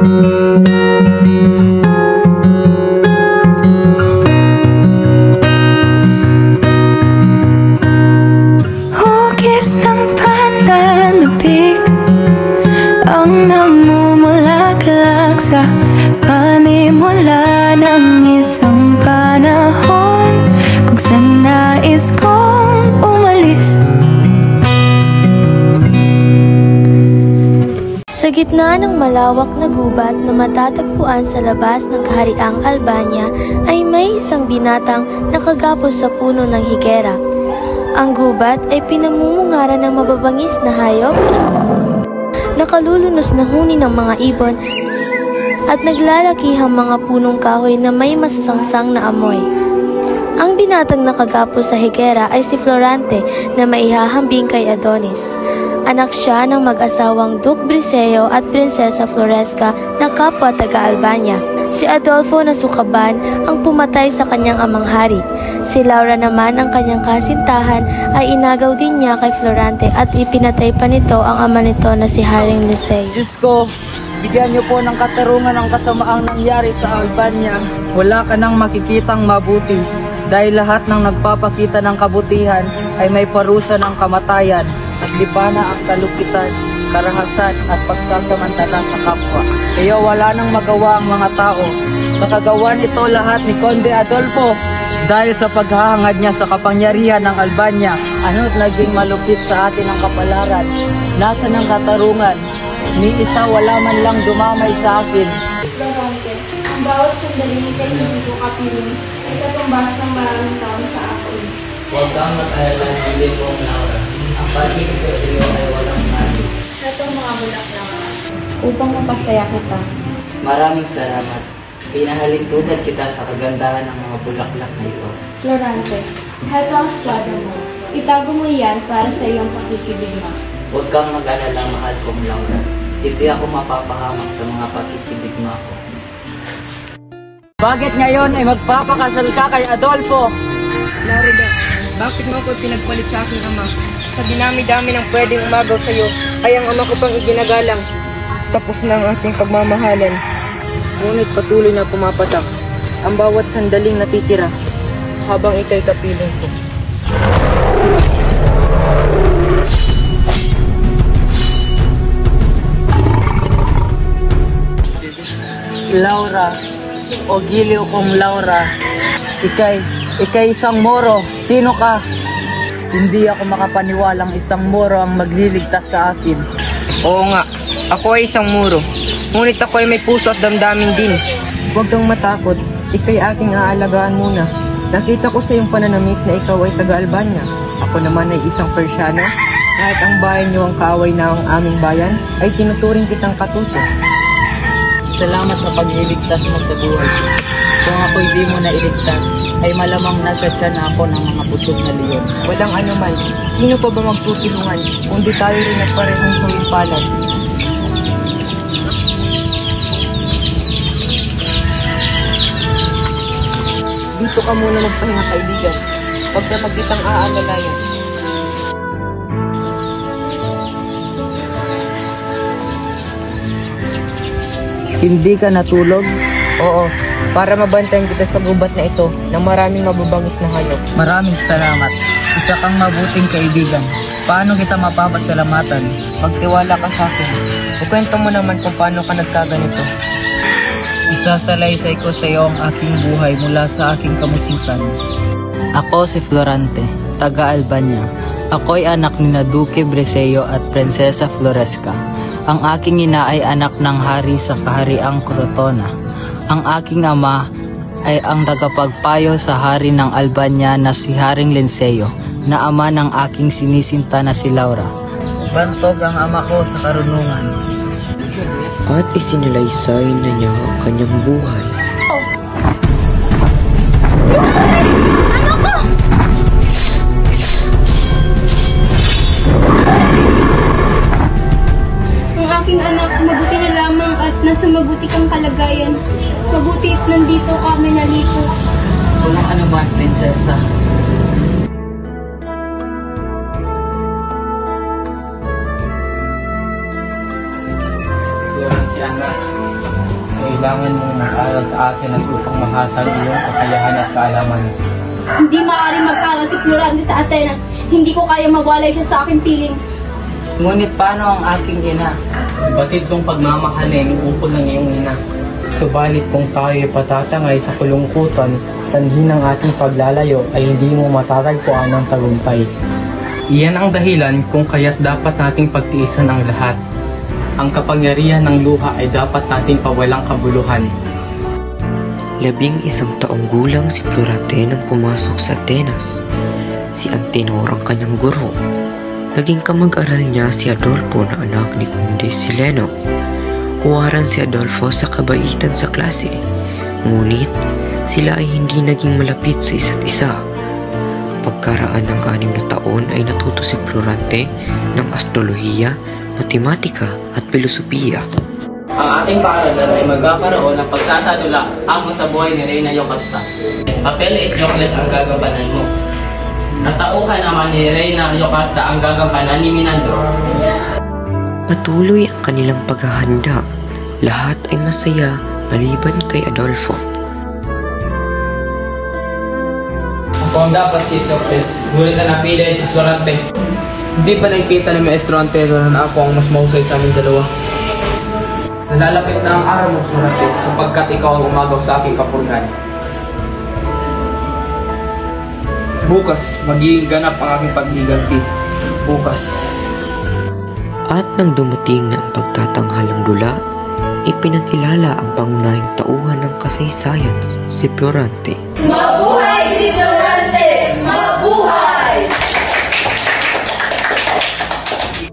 Hugis ng pananabik ang namumulaklak sa panimula ng isang panahon kung saan nais kong umalis. Sa gitna ng malawak na gubat na matatagpuan sa labas ng kahariang Albania ay may isang binatang nakagapos sa puno ng higera. Ang gubat ay pinamumungara ng mababangis na hayop, nakalulunos na huni ng mga ibon, at naglalakihang mga punong kahoy na may masasangsang na amoy. Ang binatang nakagapos sa higera ay si Florante na maihahambing kay Adonis. Anak siya ng mag-asawang Duke Briseo at Prinsesa Floresca na kapwa taga-Albania. Si Adolfo na sukaban ang pumatay sa kanyang amang hari. Si Laura naman, ang kanyang kasintahan, ay inagaw din niya kay Florante at ipinatay pa nito ang ama nito na si Haring Liceo. Diyos ko, bigyan niyo po ng katarungan ang kasamaang nangyari sa Albania. Wala ka nang makikitang mabuti dahil lahat ng nagpapakita ng kabutihan ay may parusa ng kamatayan. At lipana ang kalupitan, karahasan at pagsasamantala sa kapwa. Kaya wala nang magawa ang mga tao. Nakagawa nito lahat ni Conde Adolfo dahil sa paghahangad niya sa kapangyarihan ng Albania. Ano't naging malupit sa atin ang kapalaran. Nasa ng katarungan, ni isa wala man lang dumamay sa akin. Florante, ang bawat sandali kay hindi ko kapiling ay katumbas ng maraming taon sa akin. Huwag kang mag-alala, hindi ko Laura. Ang pag-ibig ko sa iyo ay walang mali. Ito mga bulaklak upang mapasaya kita. Maraming salamat. Pinahalintulad kita sa kagandahan ng mga bulaklak na ito. Florante, heto ang espada mo. Itago mo iyan para sa iyong pakikibigma. Huwag kang mag-alala, mahal kong Laura. Hindi ako mapapahamak sa mga pakikibigma ko. Bakit ngayon ay magpapakasal ka kay Adolfo? Laura, bakit mo ako pinagpalit sa aking ama? Sa dinami-dami ng pwedeng umagaw sa iyo, ay ang ama ko pang iginagalang. Tapos na ang ating pagmamahalan. Ngunit patuloy na pumapatak ang bawat sandaling natitira habang ika'y kapiling ko. Laura, o giliw kong Laura, ikay isang Moro. Sino ka? Hindi ako makapaniwalang isang Moro ang magliligtas sa akin. Oo nga, ako ay isang Moro. Ngunit ako ay may puso at damdamin din. Huwag kang matakot, ika'y aking aalagaan muna. Nakita ko sa iyong pananamit na ikaw ay taga-Albania. Ako naman ay isang Persiano. Kahit ang bayan niyo ang kaaway na ang aming bayan, ay tinuturing kitang katuto. Salamat sa pagliligtas mo sa buhay ko. Kung ako hindi mo na iligtas, ay malamang nasa tiyan na ako ng mga busog na leon. Walang anuman, sino pa ba magtutulungan kung di tayo rin nagparehong sawing palad? Dito ka muna magpahinga, kaibigan. Huwag na magkitang aalalayan. Hindi ka natulog? Oo, para mabantayan kita sa gubat na ito ng maraming mababangis na hayop. Maraming salamat. Isa kang mabuting kaibigan. Paano kita mapapasalamatan? Magtiwala ka sa akin. Ukwento mo naman kung paano ka nagkaganito. Isasalaysay ko sa iyo ang aking buhay mula sa aking kamususan. Ako si Florante, taga-Albania. Ako'y anak ni Duque Briseo at Prinsesa Floresca. Ang aking ina ay anak ng hari sa kahariang Crotona. Ang aking ama ay ang tagapagpayo sa hari ng Albania na si Haring Liceo, na ama ng aking sinisinta na si Laura. Bantog ang ama ko sa karunungan. At isinalaysay na niya ang kanyang buhay. Ang aking anak, mabuti na lamang at nasa mabuti kang kalagayan. Mabuti at nandito kami nalito. Walang anuman, prinsesa. anak. Kailangan mong mag-aral sa akin at upang mahasag iyong kakayahan at kaalaman. Hindi maaaring mag-aral si Florante sa Atenas. Hindi ko kaya mawalay siya sa aking piling. Ngunit paano ang aking ina? Batid kong pagmamahalin, ukol ng iyong ina. Subalit kung tayo'y patatangay sa kulungkutan, sanhin ng ating paglalayo ay hindi mo matatagpuan ang tagumpay. Iyan ang dahilan kung kaya't dapat nating pagtiisan ang lahat. Ang kapangyarihan ng luha ay dapat nating pawalang kabuluhan. 11 taong gulang si Florante nang pumasok sa Atenas. Si Antenor ang kanyang guro. Naging kamag-aral niya si Adolfo na anak ni Conde Sileno. Huwaran si Adolfo sa kabaitan sa klase. Ngunit sila ay hindi naging malapit sa isa't isa. Pagkaraan ng 6 na taon ay natuto si Florante ng astrolohiya, matematika at filosofiya. Ang ating paaralan ay magkakaroon ng pagsasadula hango sa buhay ni Reyna Yocasta. Papel at Diocles ang gagampanan mo. Natauhan naman ni Reyna Yocasta ang gagampanan ni Minandro. Patuloy ang kanilang paghahanda. Lahat ay masaya maliban kay Adolfo. Ako ang dapat si Diocles, ngunit ang napili ay si Florante. Hindi pa nakikita ni Maestro Antenor na ako ang mas mahusay sa aming dalawa. Nalalapit na ang araw mo, Florante, sapagkat ikaw ang umagaw sa aking kapurihan. Bukas, magiging ganap ang aking paghiganti. Bukas. At nang dumating na ang pagtatanghalang dula, ipinakilala ang pangunahing tauhan ng kasaysayan, si Florante. Mabuhay si Florante! Mabuhay!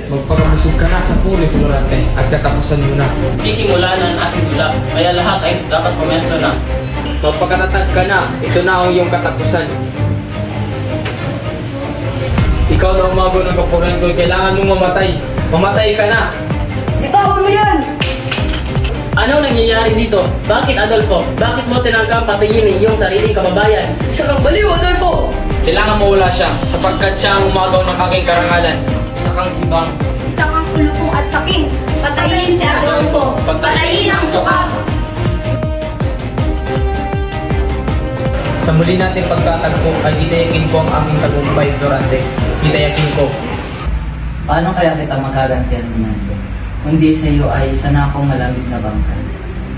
Magpakabusog ka na sa puri, Florante, at katapusan mo na. Sisimula na ang ating dula, kaya lahat ay dapat pumesto na. Magpakatatag ka na, ito na ang iyong katapusan. Ikaw na umago ng kapurihan ko, kailangan mong mamatay. Mamatay ka na! Bitawan mo yan! Anong nangyayari dito? Bakit, Adolfo? Bakit mo tinanggap patingin ng iyong sariling kababayan? Sa kang baliw, Adolfo! Kailangan mawala siya, sapagkat siya ang umagaw ng aking karangalan. Sa kang ibang. Isa kang ulupong at saking. Patayin si Adolfo! Patayin ang sukab! Sa muli natin pagtatagpo ay titayakin ko ang aming tagumpay, Florante. Titayakin ko. Paano kaya kita magagantihan, Minandro? Kundi sa iyo ay sana akong malamig na bangkay.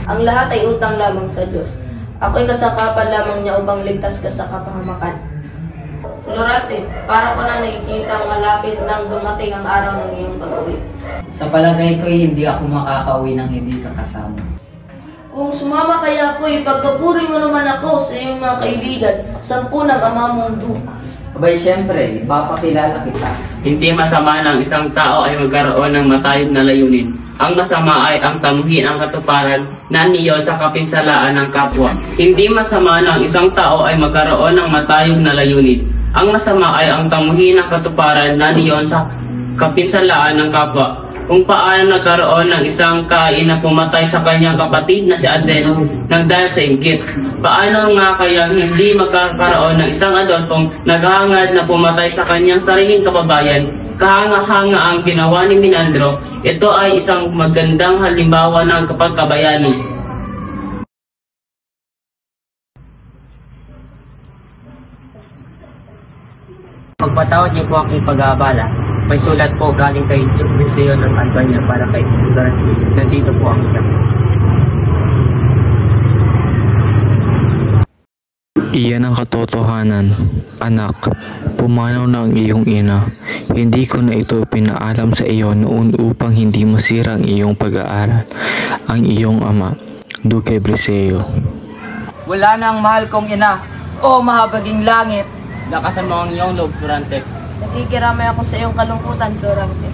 Ang lahat ay utang lamang sa Diyos. Ako'y kasakapan lamang niya upang ligtas ka sa kapahamakan. Florante, para ko na nakikita ang malapit nang dumating ang araw ng iyong pag-uwi. Sa palagay ko hindi ako makakauwi nang hindi ka kasama. Kung sumama kaya ako, ipagkapuri mo naman ako sa iyong mga kaibigan, 10 ng ama mong duka. Abay, siyempre, ipapakilala kita. Hindi masama ng isang tao ay magkaroon ng matayog na layunin. Ang masama ay ang tamuhin ang katuparan na niyon sa kapinsalaan ng kapwa. Hindi masama ng isang tao ay magkaroon ng matayog na layunin. Ang masama ay ang tamuhin ang katuparan na niyon sa kapinsalaan ng kapwa. Kung paano nagkaroon ng isang kain na pumatay sa kanyang kapatid na si Adel nang dahil sa inggit. Paano nga kaya hindi magkakaroon ng isang Adolfong naghahangad na pumatay sa kanyang sariling kababayan? Kahanga-hanga ang ginawa ni Minandro. Ito ay isang magandang halimbawa ng kapagkabayani. Pagpatawad niyo po aking pag-aabala. May sulat po galing kay Breseo ng Albania para kay Florante. Nandito po ang ilang. Iyan ang katotohanan, anak. Pumanaw na ang iyong ina. Hindi ko na ito pinaalam sa iyo noon upang hindi masira ang iyong pag-aaral. Ang iyong ama, Duque Breseo. Wala na ang mahal kong ina. O mahabaging langit. Lakasan mo ang iyong loob, Florante. Nakikiramay ako sa iyong kalungkutan, Florante.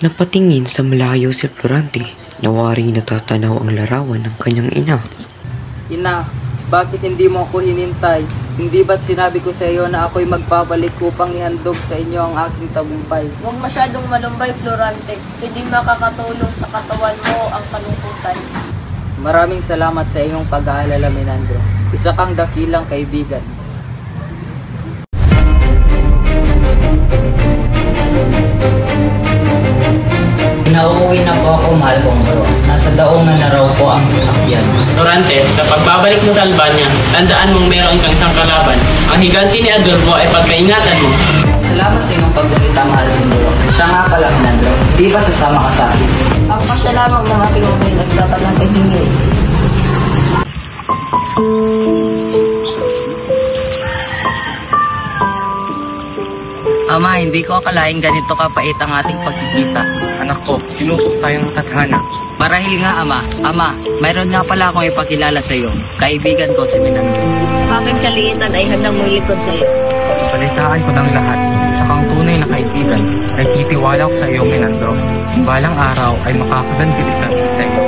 Napatingin sa malayo si Florante, nawari natatanaw ang larawan ng kanyang ina. Ina, bakit hindi mo ako hinintay? Hindi ba't sinabi ko sa iyo na ako'y magpapalik upang ihandog sa inyo ang aking tagumpay? Huwag masyadong malumbay, Florante. Hindi makakatulong sa katawan mo ang kalungkutan. Maraming salamat sa iyong pag-aalala, Minandro. Isa kang dakilang kaibigan. Nauuwi na po ako, mahal kong bro. Nadaungan na raw po ang sasakyan. Florante, kapag babalik mo sa Albania, tandaan mong meron kang isang kalaban. Ang higanti ni Adolfo ay pagkaingatan mo. Salamat sa iyong pagbunita, mahal mundo. Siya nga pala, Minandro. Di ba sasama ka sa akin? Ang pasya lamang ng aking umay at dapat ng kahingi. Ama, hindi ko akalaing ganito kapait ang ating pagkikita. Anak ko, sinusok tayong tadhana. Marahil nga, Ama. Ama, mayroon nga pala akong ipakilala sa iyo. Kaibigan ko si Minandro. Aking kaliitan ay handang mong likod sa iyo. Balitaan ko ng lahat. Sa kang tunay na kaibigan, ay titiwala ko sa iyo, Minandro. Balang araw ay makakaganti kita sa iyo.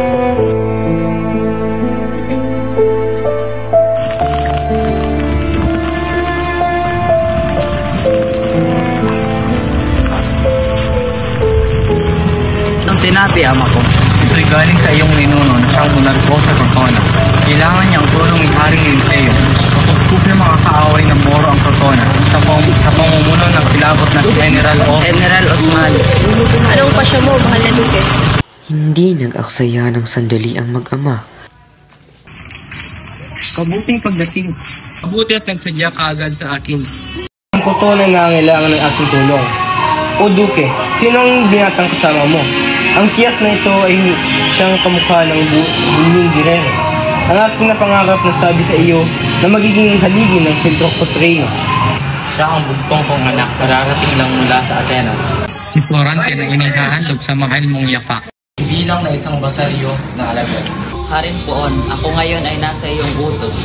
Sinabi, Ama ko. Ito'y galing sa iyong ninuno na siyang monarko sa Crotona. Kailangan niyang tulong ni Haring Eliseo. Kapagkup ng mga kaaway ng Moro ang Crotona sa pamumuno ng kilabot na si General Osmali. Anong pasya mo, mahal na Duque? Hindi nag-aksaya ng sandali ang mag-ama. Kabuting pagdating. Mabuti at nagsadya kaagad sa akin. Ang Crotona na kailangan ng aking tulong. O Duque, sino ang binatang kasama mo? Ang kiyas na ito ay siyang kamukha ng buling girero. Ang aking napangarap na sabi sa iyo na magiging haligi ng Sentro Cotreo. Siya ang bugtong kong anak, kararating lang mula sa Atenas. Si Florante na inihahandog sa mahal mong yapak. Hindi lang na isang basaryo na alagad. Haring Poon, ako ngayon ay nasa iyong utos.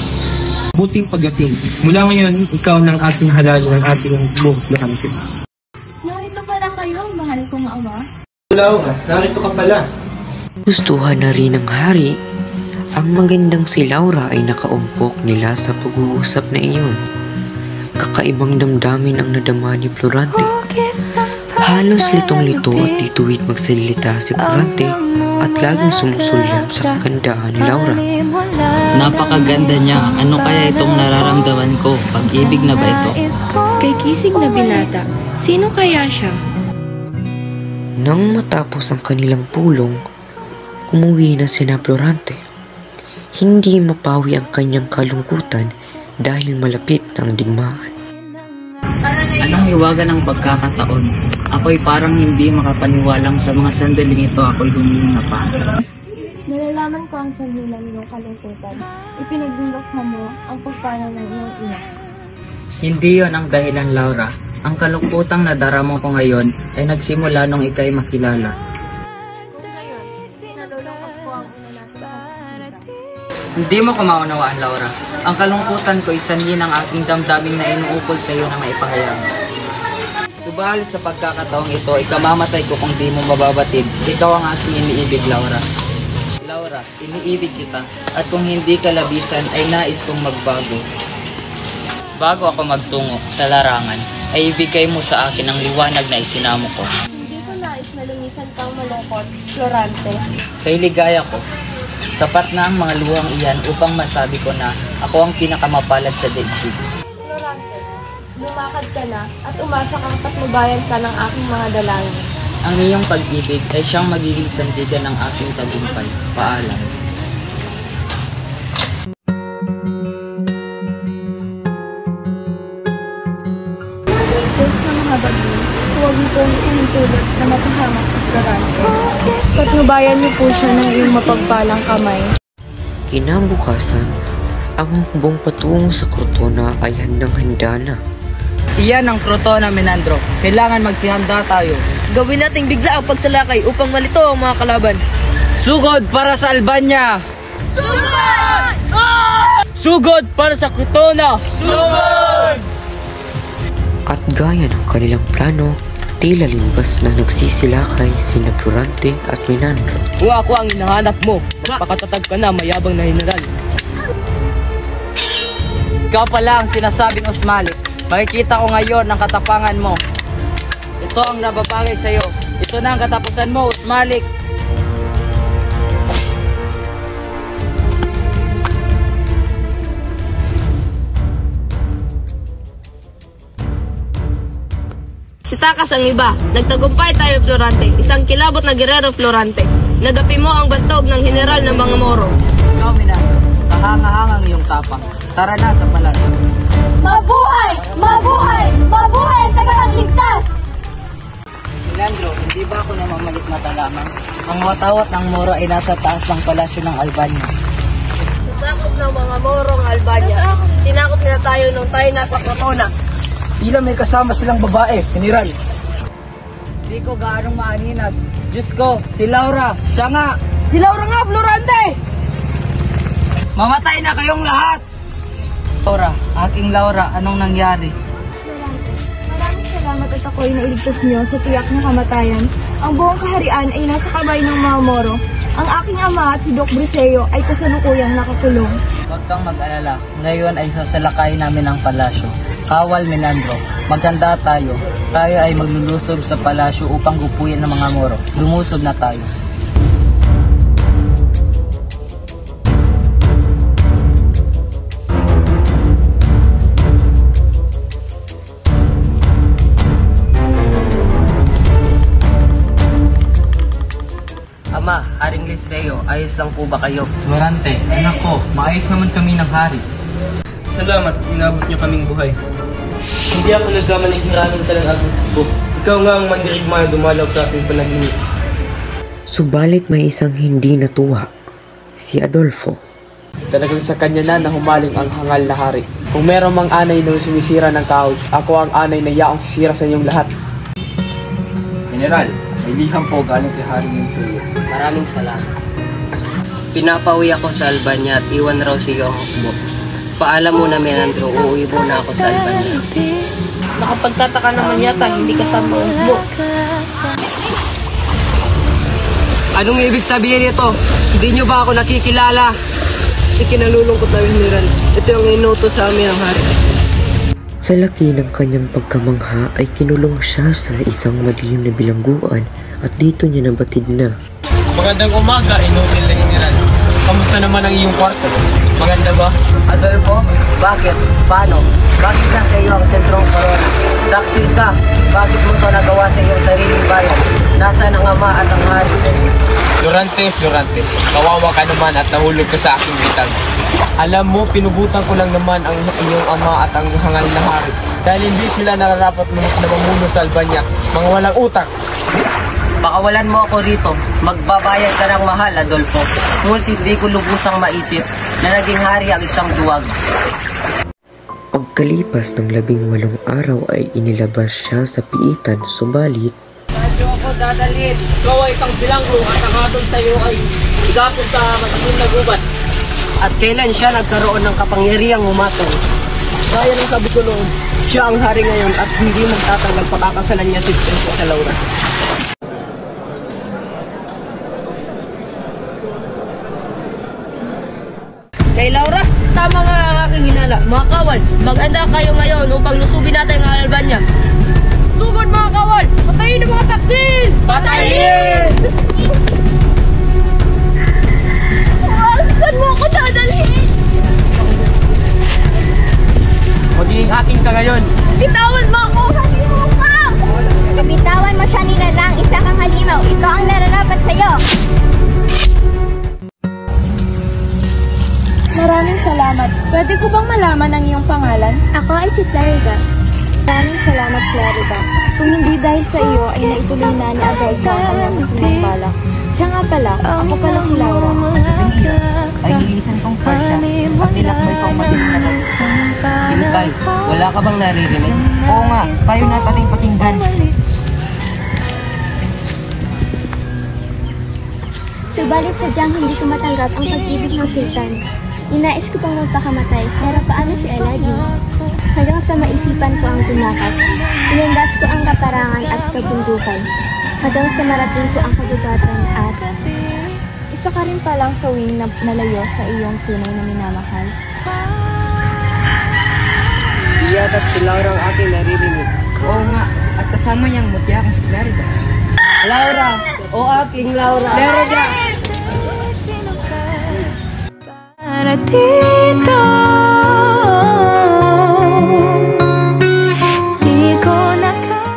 Buting pagdating. Mula ngayon, ikaw ng ating halal ng ating buong Florante. Narito pala kayo, mahal kong ama. Hello, narito ka pala. Gustuhan na rin ng hari. Ang magandang si Laura ay nakaumpok nila sa pag-uusap na iyon. Kakaibang damdamin ang nadama ni Florante. Halos litong-lito at tituwid magsalita si Florante at laging sumusulyap sa kagandahan ni Laura. Napakaganda niya. Ano kaya itong nararamdaman ko? Pag-ibig na ba ito? Kay kisig na binata, sino kaya siya? Nang matapos ang kanilang pulong, umuwi na sina Florante. Hindi mapawi ang kanyang kalungkutan dahil malapit ang digmaan. Anong hiwaga ng pagkakataon? Ako'y parang hindi makapaniwalang sa mga sandaling ito ako'y humihinga pa. Nalalaman ko ang sandilan ng kalungkutan. Ipinagbuloksan mo ang pagpanaw ng iyong ina. Hindi yon ang dahilan, Laura. Ang kalungkutang nadarama ko ngayon ay nagsimula nung ika'y makilala. Kung ngayon, nalulungkot ko ang una natin pagkakita. Hindi mo ko maunawaan, Laura. Ang kalungkutan ko ay sanhi ng aking damdaming na inuukol sa iyo na maipahayag. Subalit sa pagkakataong ito, ikamamatay ko kung di mo mababatid. Ikaw ang aking iniibig, Laura. Laura, iniibig kita. At kung hindi ka labisan, ay nais kong magbago. Bago ako magtungo sa larangan, ay ibigay mo sa akin ang liwanag na isinamo ko. Hindi ko nais na lumisan kang malungkot, Florante. Kay ligaya ko, sapat na ang mga luhang iyan upang masabi ko na ako ang pinakamapalad sa daigdig. Florante, lumakad ka na at umasa kang patnubayan ka ng aking mga dalangin. Ang iyong pag-ibig ay siyang magiging sandigan ng aking tagumpay. Paalam. Diyos ng mahabagin, huwag mo pong itinutulot na mapahamak sa Florante. Patnubayan niyo po siya ng iyong mapagpalang kamay. Kinabukasan, ang hukbong patungo sa Crotona ay handang-handa na. Iyan ang Crotona, Minandro. Kailangan magsihanda tayo. Gawin nating bigla ang pagsalakay upang malito ang mga kalaban. Sugod para sa Albania! Sugod! Sugod para sa Crotona! Sugod! At gaya ng kanilang plano, tila limbas na nagsisilakay sina Florante at Minandro. Kung ako ang hinahanap mo, pakatatag ka na mayabang na general. Ikaw pala ang sinasabing Osmalik. Makikita ko ngayon ang katapangan mo. Ito ang nababagay sa iyo. Ito na ang katapusan mo, Osmalik. Sitakas ang iba. Nagtagumpay tayo, Florante. Isang kilabot na gerero, Florante. Nagapi mo ang bantog ng general ng mga Moro. Ikaw, Minandro, kahanga-hangang iyong tapang. Tara na sa palasyo. Mabuhay! Mabuhay! Mabuhay ang tagapagligtas! Minandro, hindi ba ako namamalit mata lamang? Ang watawat ng Moro ay nasa taas ng palasyo ng Albania. Sakop ng mga Moro ng Albania. Sinakop nila tayo nung tayo nasa Crotona. Tila may kasama silang babae, General. Di ko gaanong maaninag. Diyos ko, si Laura, siya nga. Si Laura nga, Florante! Mamatay na kayong lahat! Laura, aking Laura, anong nangyari? Maraming salamat at ako'y nailigtas niyo sa tiyak na kamatayan. Ang buong kaharian ay nasa kamay ng mga Moro. Ang aking ama at si Doc Briseo ay kasalukuyang nakakulong. Huwag kang mag-alala. Ngayon ay sasalakay namin ang palasyo. Kawal, Minandro. Maghanda tayo. Tayo ay maglulusob sa palasyo upang gupuyin ng mga Moro. Lumusob na tayo. Ama, Haring Liceo, ayos lang po ba kayo? Florante, anak ko, maayos naman kami ng hari. Salamat at inabot niyo kaming buhay. Hindi ako nagkamaling hiramin ka ng agad ko. Ikaw nga ang mandirigma na dumalaw sa ating panaginip. Subalit may isang hindi natuwa, si Adolfo. Talagang sa kanya na humaling ang hangal na hari. Kung meron mang anay na sumisira ng kahoy, ako ang anay na yaong sisira sa inyong lahat. General, may liham po galing kay Haring Liceo. Maraming salamat. Pinapauwi ako sa Albania at iwan raw si Yung Hukbo. Paalam mo na, Minandro, uuwi muna ako sa Albania. Nakapagtataka naman yata, hindi kasama ang Hukbo. Anong ibig sabihin nito? Hindi niyo ba ako nakikilala? Ikinalulungkot namin, General. Ito yung inutos sa amin ng hari. Sa laki ng kanyang pagkamangha ay kinulong siya sa isang madilim na bilangguan at dito niya nabatid na. Magandang umaga, inutil na General. Kamusta naman ang iyong kwarto? Maganda ba? Adolfo, bakit? Paano? Bakit na sa iyo ang sentrong corona? Taksil ka! Bakit mo ito nagawa sa iyong sariling bayan? Nasaan ang ama at ang hari? Florante, kawawa ka naman at nahulog ka sa aking bitag. Alam mo, pinubutan ko lang naman ang iyong ama at ang hangal na hari. Dahil hindi sila nararapat na mamuno sa Albania. Mga walang utak. Pakawalan mo ako rito. Magbabayad ka ng mahal, Adolfo. Ngunit hindi ko lubusang maisip na naging hari ang isang duwag. Pagkalipas ng 18 araw ay inilabas siya sa piitan, subalit Medyo ako dadalhin. Ikaw ay isang bilanggo at ang hatol sa iyo ay igapos sa matagal na gubat. At kailan siya nagkaroon ng kapangyarihang humatol? Gaya ng sabi ko noon, siya ang hari ngayon at hindi magtatanggal pakakasalan niya si Prinsesa Laura. Kay Laura, tama nga ang aking hinala. Mga kawal, mag-anda kayo ngayon upang lusubin natin ang Albania. Sugod mga kawal! Patayin ang mga taksil! Patayin! Saan mo ako dadalhin? Magiging akin ka ngayon. Bitawan mo ako! Halimaw ka! Bitawan mo siya ni Narang, isa kang halimaw. Ito ang nararapat sa'yo. Maraming salamat. Pwede ko bang malaman ang iyong pangalan? Ako ay si Clarida. Maraming salamat, Clarida. Kung hindi dahil sa iyo ay naituloy na ni Adolfo ang kanyang masamang balak. Siya nga pala, ako pala si Laura. Ay nilisan kong Persia at nilakbay kong madilim na gabi. Hintay, wala ka bang naririnig? Oo nga, sayo na ating pakinggan. Subalit sadyang hindi ko matanggap ang pag-ibig ng Sultan. Ninais ko pang magpakamatay, pero paano si Aladdin? Hanggang sa maisipan ko ang tumakas, inindas ko ang kaparangan at kabundukan. Hanggang sa marating ko ang kagubatan at isa ka rin palang sawing na nalayo sa iyong tunay na minamahal. Iyan at si Laura ang aking naririnig. Oo nga, at kasama niyang mutya kang si Clarida. Laura! O aking Laura! Clarida! Para dito di ko na kaya.